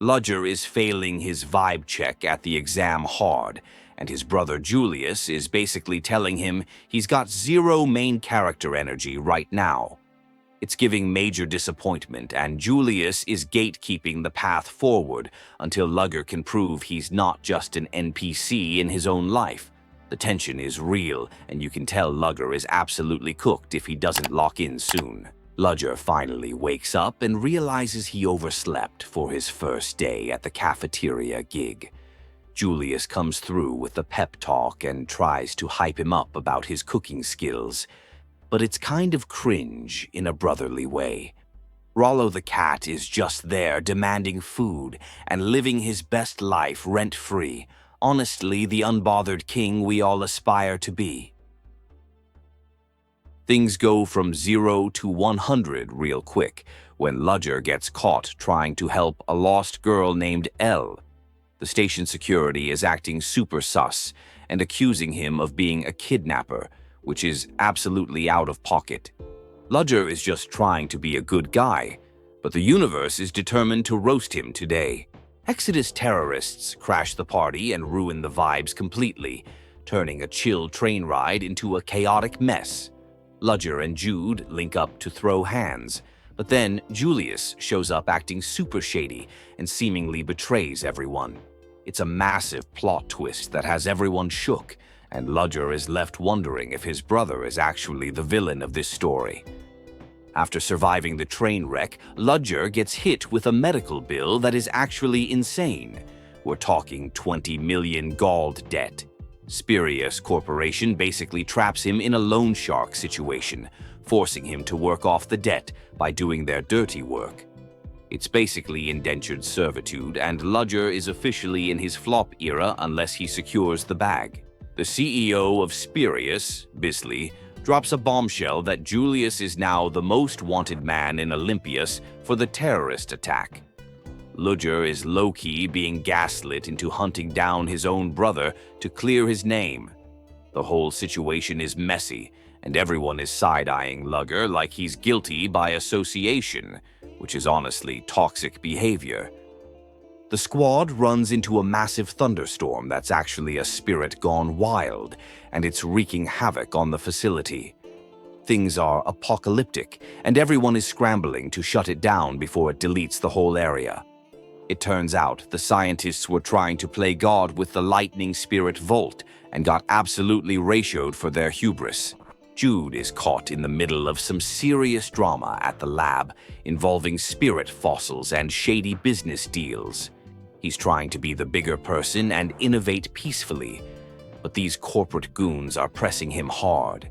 Ludger is failing his vibe check at the exam hard, and his brother Julius is basically telling him he's got zero main character energy right now. It's giving major disappointment, and Julius is gatekeeping the path forward until Ludger can prove he's not just an NPC in his own life. The tension is real, and you can tell Ludger is absolutely cooked if he doesn't lock in soon. Ludger finally wakes up and realizes he overslept for his first day at the cafeteria gig. Julius comes through with a pep talk and tries to hype him up about his cooking skills, but it's kind of cringe in a brotherly way. Rollo the cat is just there demanding food and living his best life rent-free, honestly the unbothered king we all aspire to be. Things go from 0 to 100 real quick when Ludger gets caught trying to help a lost girl named Elle. The station security is acting super sus and accusing him of being a kidnapper, which is absolutely out of pocket. Ludger is just trying to be a good guy, but the universe is determined to roast him today. Exodus terrorists crash the party and ruin the vibes completely, turning a chill train ride into a chaotic mess. Ludger and Jude link up to throw hands, but then Julius shows up acting super shady and seemingly betrays everyone. It's a massive plot twist that has everyone shook, and Ludger is left wondering if his brother is actually the villain of this story. After surviving the train wreck, Ludger gets hit with a medical bill that is actually insane. We're talking 20 million gold debt. Spirius Corporation basically traps him in a loan shark situation, forcing him to work off the debt by doing their dirty work. It's basically indentured servitude, and Ludger is officially in his flop era unless he secures the bag. The CEO of Spirius, Bisley, drops a bombshell that Julius is now the most wanted man in Olympias for the terrorist attack. Ludger is low-key being gaslit into hunting down his own brother to clear his name. The whole situation is messy, and everyone is side-eyeing Ludger like he's guilty by association, which is honestly toxic behavior. The squad runs into a massive thunderstorm that's actually a spirit gone wild, and it's wreaking havoc on the facility. Things are apocalyptic, and everyone is scrambling to shut it down before it deletes the whole area. It turns out the scientists were trying to play God with the lightning spirit Volt and got absolutely ratioed for their hubris. Jude is caught in the middle of some serious drama at the lab involving spirit fossils and shady business deals. He's trying to be the bigger person and innovate peacefully, but these corporate goons are pressing him hard.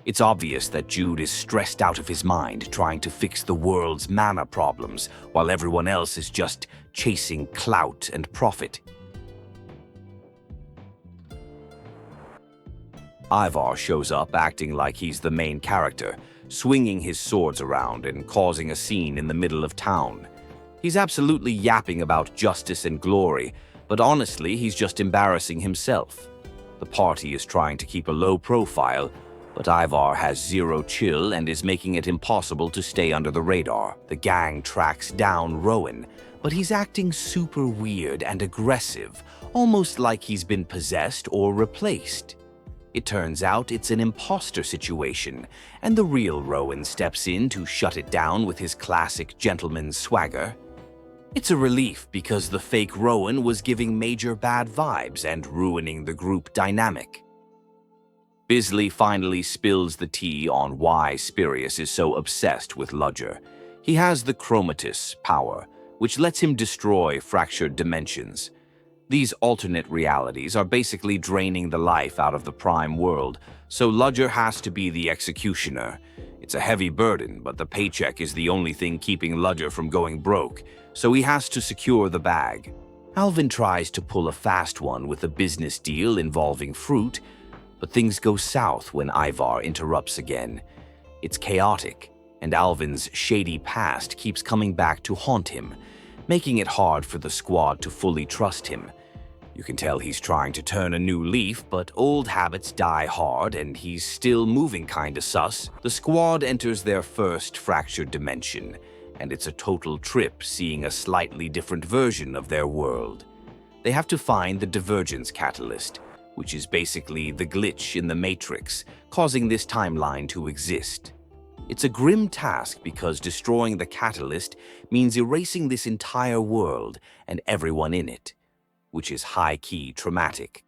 It's obvious that Jude is stressed out of his mind trying to fix the world's mana problems while everyone else is just chasing clout and profit. Ivar shows up acting like he's the main character, swinging his swords around and causing a scene in the middle of town. He's absolutely yapping about justice and glory, but honestly, he's just embarrassing himself. The party is trying to keep a low profile, but Ivar has zero chill and is making it impossible to stay under the radar. The gang tracks down Rowan, but he's acting super weird and aggressive, almost like he's been possessed or replaced. It turns out it's an imposter situation, and the real Rowan steps in to shut it down with his classic gentleman's swagger. It's a relief because the fake Rowan was giving major bad vibes and ruining the group dynamic. Bisley finally spills the tea on why Spirius is so obsessed with Ludger. He has the Chromatis power, which lets him destroy fractured dimensions. These alternate realities are basically draining the life out of the prime world, so Ludger has to be the executioner. It's a heavy burden, but the paycheck is the only thing keeping Ludger from going broke, so he has to secure the bag. Alvin tries to pull a fast one with a business deal involving fruit, but things go south when Ivar interrupts again. It's chaotic, and Alvin's shady past keeps coming back to haunt him, making it hard for the squad to fully trust him. You can tell he's trying to turn a new leaf, but old habits die hard and he's still moving kinda sus. The squad enters their first fractured dimension, and it's a total trip seeing a slightly different version of their world. They have to find the divergence catalyst, which is basically the glitch in the Matrix, causing this timeline to exist. It's a grim task because destroying the catalyst means erasing this entire world and everyone in it, which is high-key traumatic.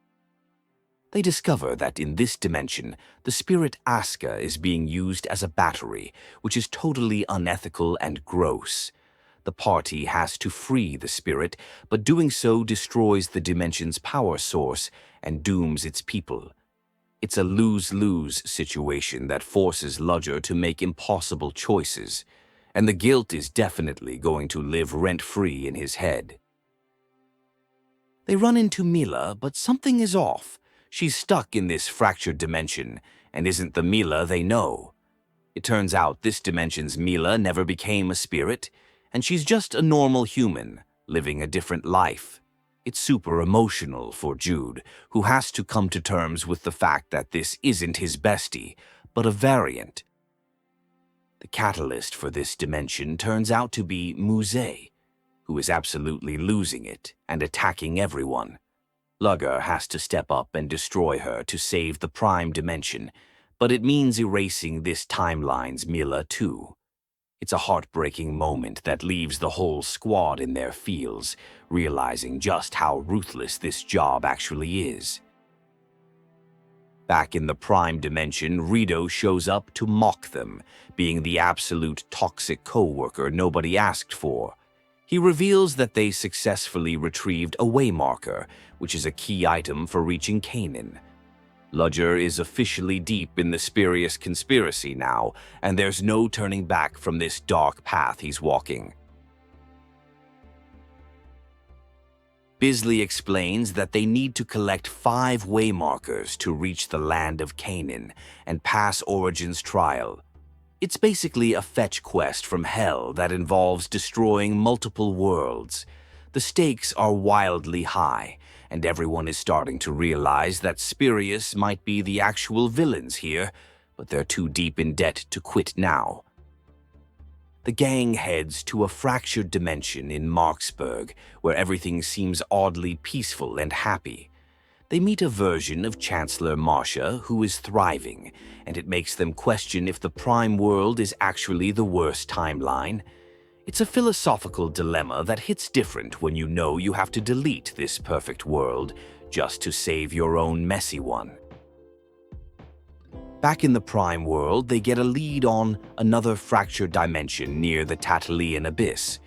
They discover that in this dimension, the spirit Aska is being used as a battery, which is totally unethical and gross. The party has to free the spirit, but doing so destroys the dimension's power source and dooms its people. It's a lose-lose situation that forces Ludger to make impossible choices, and the guilt is definitely going to live rent-free in his head. They run into Milla, but something is off. She's stuck in this fractured dimension, and isn't the Milla they know. It turns out this dimension's Milla never became a spirit, and she's just a normal human, living a different life. It's super emotional for Jude, who has to come to terms with the fact that this isn't his bestie, but a variant. The catalyst for this dimension turns out to be Muse, who is absolutely losing it and attacking everyone. Ludger has to step up and destroy her to save the prime dimension, but it means erasing this timeline's Milla too. It's a heartbreaking moment that leaves the whole squad in their feels, realizing just how ruthless this job actually is. Back in the prime dimension, Rito shows up to mock them, being the absolute toxic co-worker nobody asked for. He reveals that they successfully retrieved a waymarker, which is a key item for reaching Canaan. Ludger is officially deep in the Spirius conspiracy now, and there's no turning back from this dark path he's walking. Bisley explains that they need to collect 5 waymarkers to reach the Land of Canaan and pass Origin's trial. It's basically a fetch quest from hell that involves destroying multiple worlds. The stakes are wildly high, and everyone is starting to realize that Spirius might be the actual villains here, but they're too deep in debt to quit now. The gang heads to a fractured dimension in Marksburg, where everything seems oddly peaceful and happy. They meet a version of Chancellor Marcia who is thriving, and it makes them question if the Prime World is actually the worst timeline. It's a philosophical dilemma that hits different when you know you have to delete this perfect world just to save your own messy one. Back in the Prime World, they get a lead on another fractured dimension near the Tatalian Abyss.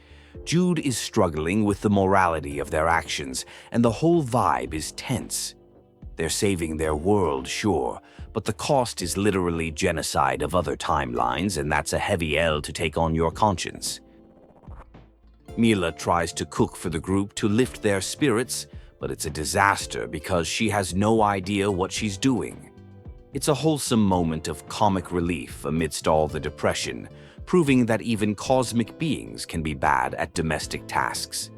Jude is struggling with the morality of their actions, and the whole vibe is tense. They're saving their world, sure, but the cost is literally genocide of other timelines, and that's a heavy L to take on your conscience. Milla tries to cook for the group to lift their spirits, but it's a disaster because she has no idea what she's doing. It's a wholesome moment of comic relief amidst all the depression, proving that even cosmic beings can be bad at domestic tasks.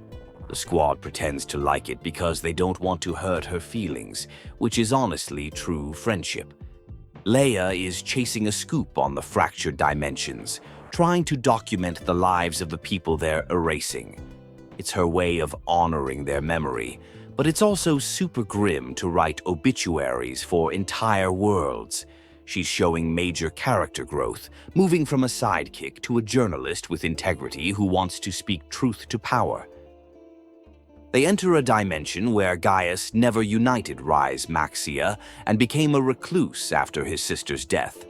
The squad pretends to like it because they don't want to hurt her feelings, which is honestly true friendship. Leia is chasing a scoop on the fractured dimensions, trying to document the lives of the people they're erasing. It's her way of honoring their memory, but it's also super grim to write obituaries for entire worlds. She's showing major character growth, moving from a sidekick to a journalist with integrity who wants to speak truth to power. They enter a dimension where Gaius never united Rise Maxia and became a recluse after his sister's death.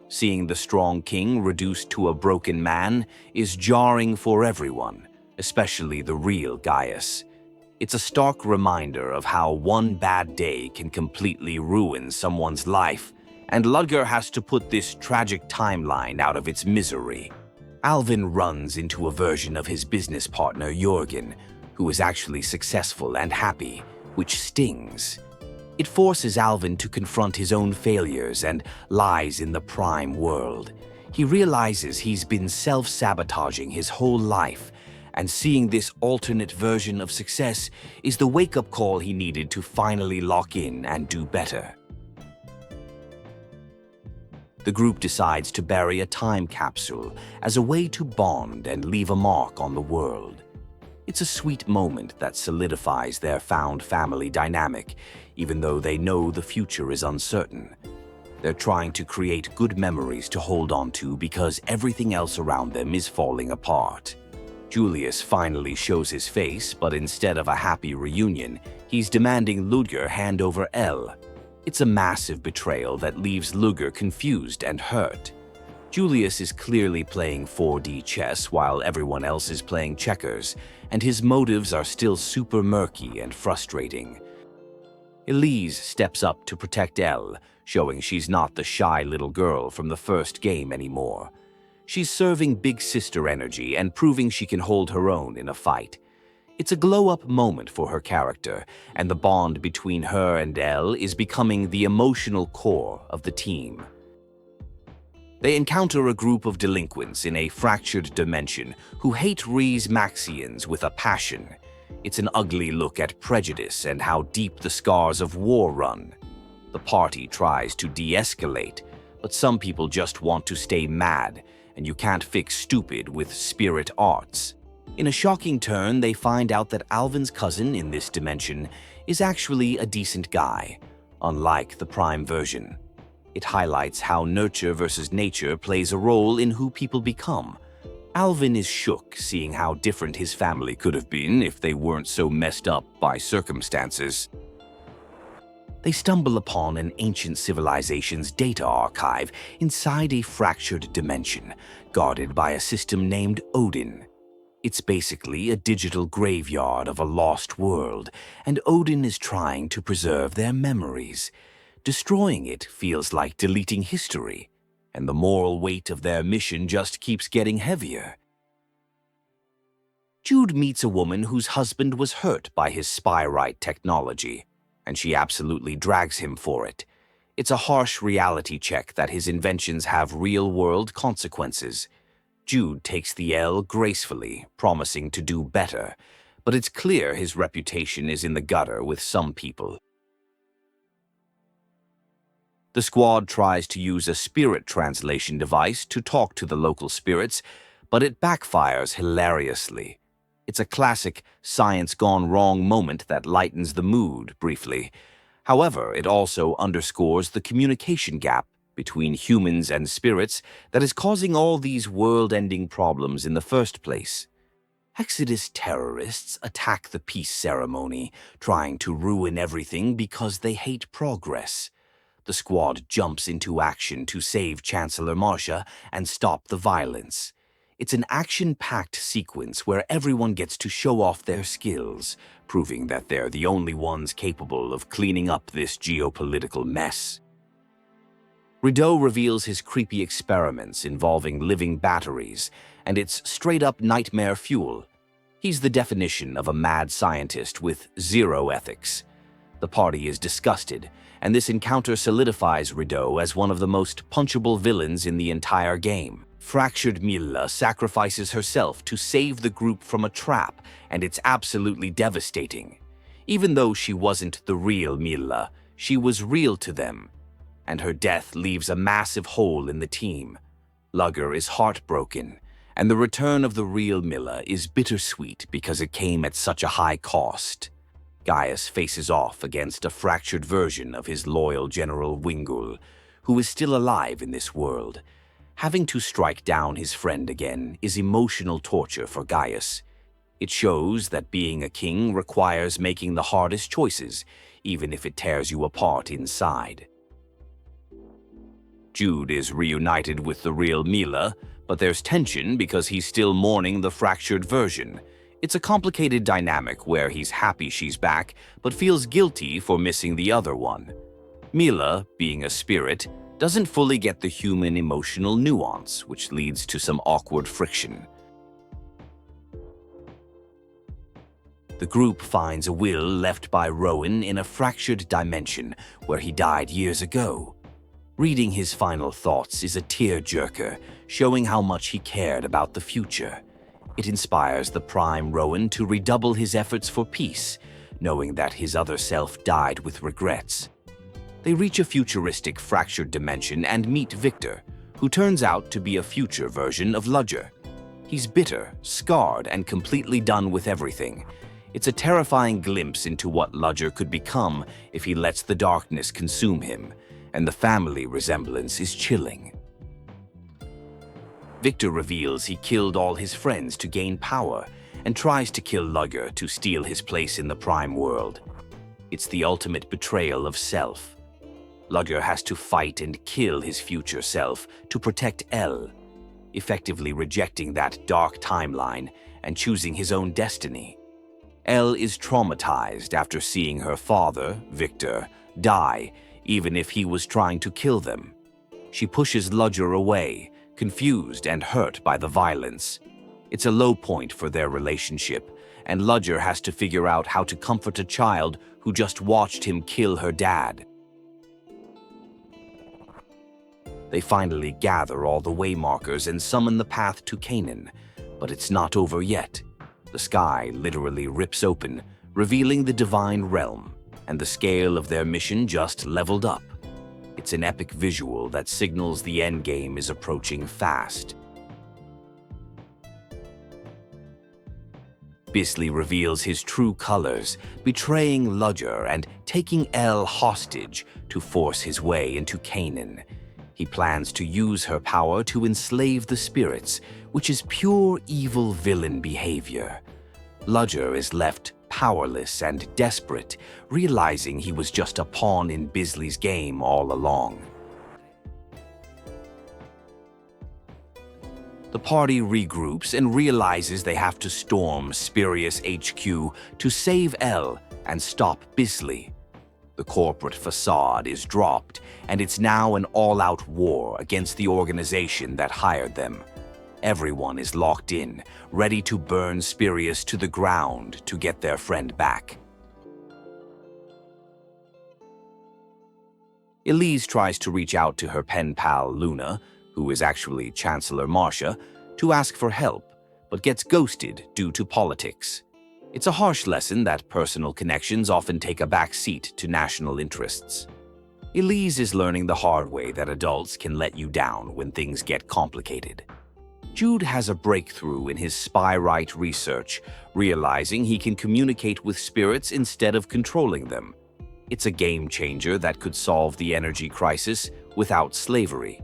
Seeing the strong king reduced to a broken man is jarring for everyone, especially the real Gaius. It's a stark reminder of how one bad day can completely ruin someone's life, and Ludger has to put this tragic timeline out of its misery. Alvin runs into a version of his business partner Jorgen, who is actually successful and happy, which stings. It forces Alvin to confront his own failures and lies in the Prime World. He realizes he's been self-sabotaging his whole life, and seeing this alternate version of success is the wake-up call he needed to finally lock in and do better. The group decides to bury a time capsule as a way to bond and leave a mark on the world. It's a sweet moment that solidifies their found family dynamic, even though they know the future is uncertain. They're trying to create good memories to hold on to because everything else around them is falling apart. Julius finally shows his face, but instead of a happy reunion, he's demanding Ludger hand over Elle. It's a massive betrayal that leaves Ludger confused and hurt. Julius is clearly playing 4D chess while everyone else is playing checkers, and his motives are still super murky and frustrating. Elise steps up to protect Elle, showing she's not the shy little girl from the first game anymore. She's serving big sister energy and proving she can hold her own in a fight. It's a glow-up moment for her character, and the bond between her and Elle is becoming the emotional core of the team. They encounter a group of delinquents in a fractured dimension who hate Rhee's Maxians with a passion. It's an ugly look at prejudice and how deep the scars of war run. The party tries to de-escalate, but some people just want to stay mad, and you can't fix stupid with spirit arts. In a shocking turn, they find out that Alvin's cousin in this dimension is actually a decent guy, unlike the Prime version. It highlights how nurture versus nature plays a role in who people become. Alvin is shook seeing how different his family could have been if they weren't so messed up by circumstances. They stumble upon an ancient civilization's data archive inside a fractured dimension, guarded by a system named Odin. It's basically a digital graveyard of a lost world, and Odin is trying to preserve their memories. Destroying it feels like deleting history, and the moral weight of their mission just keeps getting heavier. Jude meets a woman whose husband was hurt by his spy-right technology, and she absolutely drags him for it. It's a harsh reality check that his inventions have real-world consequences. Jude takes the L gracefully, promising to do better, but it's clear his reputation is in the gutter with some people. The squad tries to use a spirit translation device to talk to the local spirits, but it backfires hilariously. It's a classic science gone wrong moment that lightens the mood briefly. However, it also underscores the communication gap between humans and spirits that is causing all these world-ending problems in the first place. Exodus terrorists attack the peace ceremony, trying to ruin everything because they hate progress. The squad jumps into action to save Chancellor Marta and stop the violence. It's an action-packed sequence where everyone gets to show off their skills, proving that they're the only ones capable of cleaning up this geopolitical mess. Rideau reveals his creepy experiments involving living batteries, and it's straight-up nightmare fuel. He's the definition of a mad scientist with zero ethics. The party is disgusted, and this encounter solidifies Rideau as one of the most punchable villains in the entire game. Fractured Milla sacrifices herself to save the group from a trap, and it's absolutely devastating. Even though she wasn't the real Milla, she was real to them, and her death leaves a massive hole in the team. Ludger is heartbroken, and the return of the real Milla is bittersweet because it came at such a high cost. Gaius faces off against a fractured version of his loyal General Wingul, who is still alive in this world. Having to strike down his friend again is emotional torture for Gaius. It shows that being a king requires making the hardest choices, even if it tears you apart inside. Jude is reunited with the real Milla, but there's tension because he's still mourning the fractured version. It's a complicated dynamic where he's happy she's back, but feels guilty for missing the other one. Milla, being a spirit, doesn't fully get the human emotional nuance, which leads to some awkward friction. The group finds a will left by Rowan in a fractured dimension where he died years ago. Reading his final thoughts is a tear-jerker, showing how much he cared about the future. It inspires the Prime Rowan to redouble his efforts for peace, knowing that his other self died with regrets. They reach a futuristic fractured dimension and meet Victor, who turns out to be a future version of Ludger. He's bitter, scarred, and completely done with everything. It's a terrifying glimpse into what Ludger could become if he lets the darkness consume him, and the family resemblance is chilling. Victor reveals he killed all his friends to gain power and tries to kill Ludger to steal his place in the Prime World. It's the ultimate betrayal of self. Ludger has to fight and kill his future self to protect Elle, effectively rejecting that dark timeline and choosing his own destiny. Elle is traumatized after seeing her father, Victor, die, even if he was trying to kill them. She pushes Ludger away, confused and hurt by the violence. It's a low point for their relationship, and Ludger has to figure out how to comfort a child who just watched him kill her dad. They finally gather all the waymarkers and summon the path to Canaan, but it's not over yet. The sky literally rips open, revealing the divine realm, and the scale of their mission just leveled up. It's an epic visual that signals the endgame is approaching fast. Bisley reveals his true colors, betraying Ludger and taking Elle hostage to force his way into Canaan. He plans to use her power to enslave the spirits, which is pure evil villain behavior. Ludger is left powerless and desperate, realizing he was just a pawn in Bisley's game all along. The party regroups and realizes they have to storm Spirius HQ to save Elle and stop Bisley. The corporate facade is dropped, and it's now an all-out war against the organization that hired them. Everyone is locked in, ready to burn Spirius to the ground to get their friend back. Elise tries to reach out to her pen pal Luna, who is actually Chancellor Marcia, to ask for help, but gets ghosted due to politics. It's a harsh lesson that personal connections often take a back seat to national interests. Elise is learning the hard way that adults can let you down when things get complicated. Jude has a breakthrough in his spy-right research, realizing he can communicate with spirits instead of controlling them. It's a game changer that could solve the energy crisis without slavery.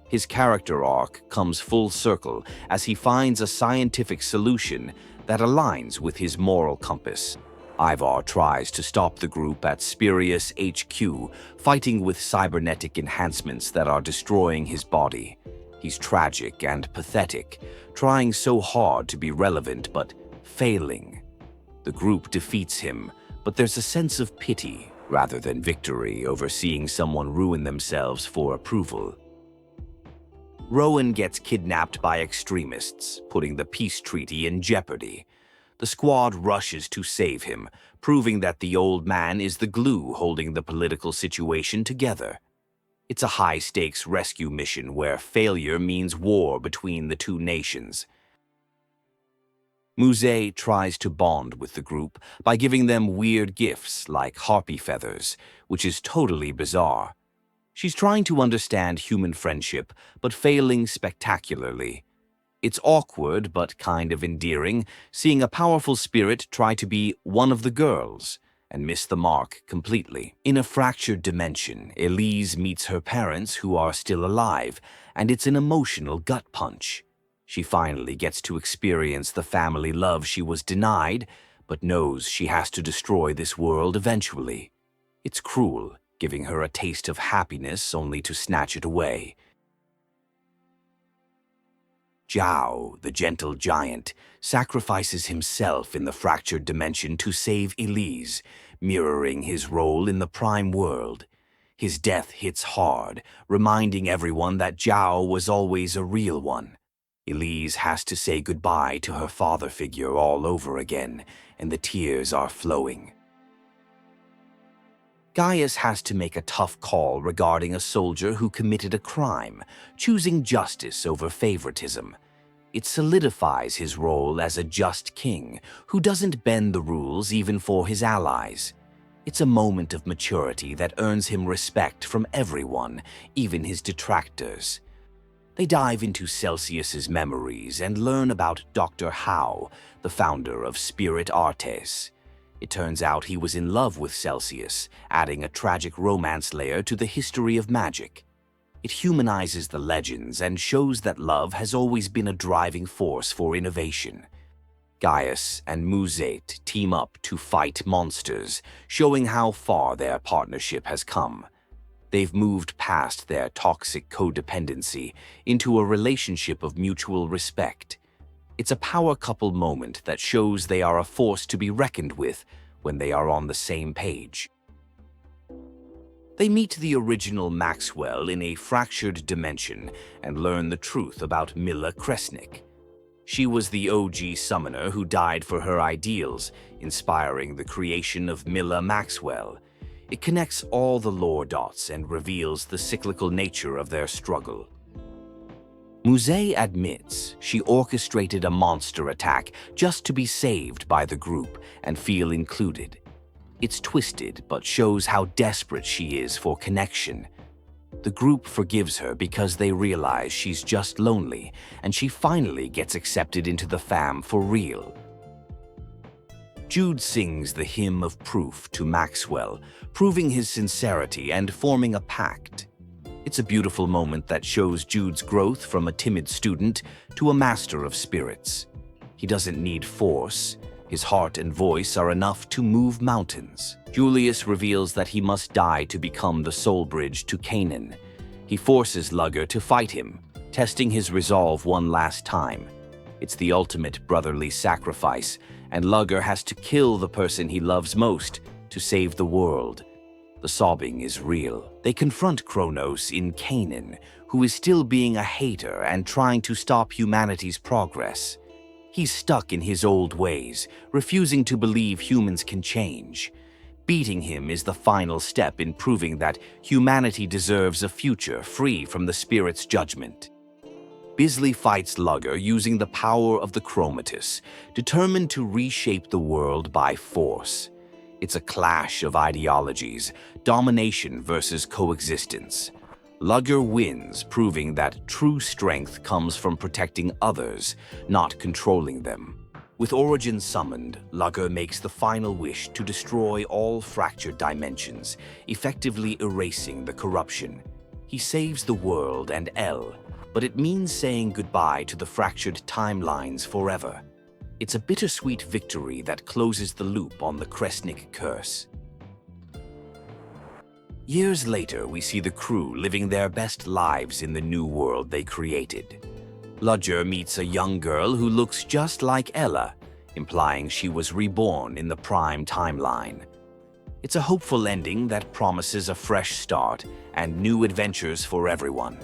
His character arc comes full circle as he finds a scientific solution that aligns with his moral compass. Ivar tries to stop the group at Spirius HQ, fighting with cybernetic enhancements that are destroying his body. He's tragic and pathetic, trying so hard to be relevant but failing. The group defeats him, but there's a sense of pity rather than victory over seeing someone ruin themselves for approval. Rowan gets kidnapped by extremists, putting the peace treaty in jeopardy. The squad rushes to save him, proving that the old man is the glue holding the political situation together. It's a high-stakes rescue mission where failure means war between the two nations. Muse tries to bond with the group by giving them weird gifts like harpy feathers, which is totally bizarre. She's trying to understand human friendship, but failing spectacularly. It's awkward but kind of endearing, seeing a powerful spirit try to be one of the girls and miss the mark completely. In a fractured dimension, Elise meets her parents who are still alive, and it's an emotional gut punch. She finally gets to experience the family love she was denied, but knows she has to destroy this world eventually. It's cruel, giving her a taste of happiness only to snatch it away. Zhao, the gentle giant, sacrifices himself in the fractured dimension to save Elise, mirroring his role in the Prime World. His death hits hard, reminding everyone that Zhao was always a real one. Elise has to say goodbye to her father figure all over again, and the tears are flowing. Gaius has to make a tough call regarding a soldier who committed a crime, choosing justice over favoritism. It solidifies his role as a just king who doesn't bend the rules even for his allies. It's a moment of maturity that earns him respect from everyone, even his detractors. They dive into Celsius's memories and learn about Dr. Howe, the founder of Spirit Artes. It turns out he was in love with Celsius, adding a tragic romance layer to the history of magic. It humanizes the legends and shows that love has always been a driving force for innovation. Gaius and Muzate team up to fight monsters, showing how far their partnership has come. They've moved past their toxic codependency into a relationship of mutual respect. It's a power couple moment that shows they are a force to be reckoned with when they are on the same page. They meet the original Maxwell in a fractured dimension and learn the truth about Milla Kresnik. She was the OG summoner who died for her ideals, inspiring the creation of Milla Maxwell. It connects all the lore dots and reveals the cyclical nature of their struggle. Muzay admits she orchestrated a monster attack just to be saved by the group and feel included. It's twisted but shows how desperate she is for connection. The group forgives her because they realize she's just lonely, and she finally gets accepted into the fam for real. Jude sings the hymn of proof to Maxwell, proving his sincerity and forming a pact. It's a beautiful moment that shows Jude's growth from a timid student to a master of spirits. He doesn't need force. His heart and voice are enough to move mountains. Julius reveals that he must die to become the soul bridge to Canaan. He forces Ludger to fight him, testing his resolve one last time. It's the ultimate brotherly sacrifice, and Ludger has to kill the person he loves most to save the world. The sobbing is real. They confront Kronos in Canaan, who is still being a hater and trying to stop humanity's progress. He's stuck in his old ways, refusing to believe humans can change. Beating him is the final step in proving that humanity deserves a future free from the spirit's judgment. Bisley fights Ludger using the power of the Chromatis, determined to reshape the world by force. It's a clash of ideologies, domination versus coexistence. Ludger wins, proving that true strength comes from protecting others, not controlling them. With Origin summoned, Ludger makes the final wish to destroy all fractured dimensions, effectively erasing the corruption. He saves the world and Elle, but it means saying goodbye to the fractured timelines forever. It's a bittersweet victory that closes the loop on the Kresnik curse. Years later, we see the crew living their best lives in the new world they created. Ludger meets a young girl who looks just like Ella, implying she was reborn in the prime timeline. It's a hopeful ending that promises a fresh start and new adventures for everyone.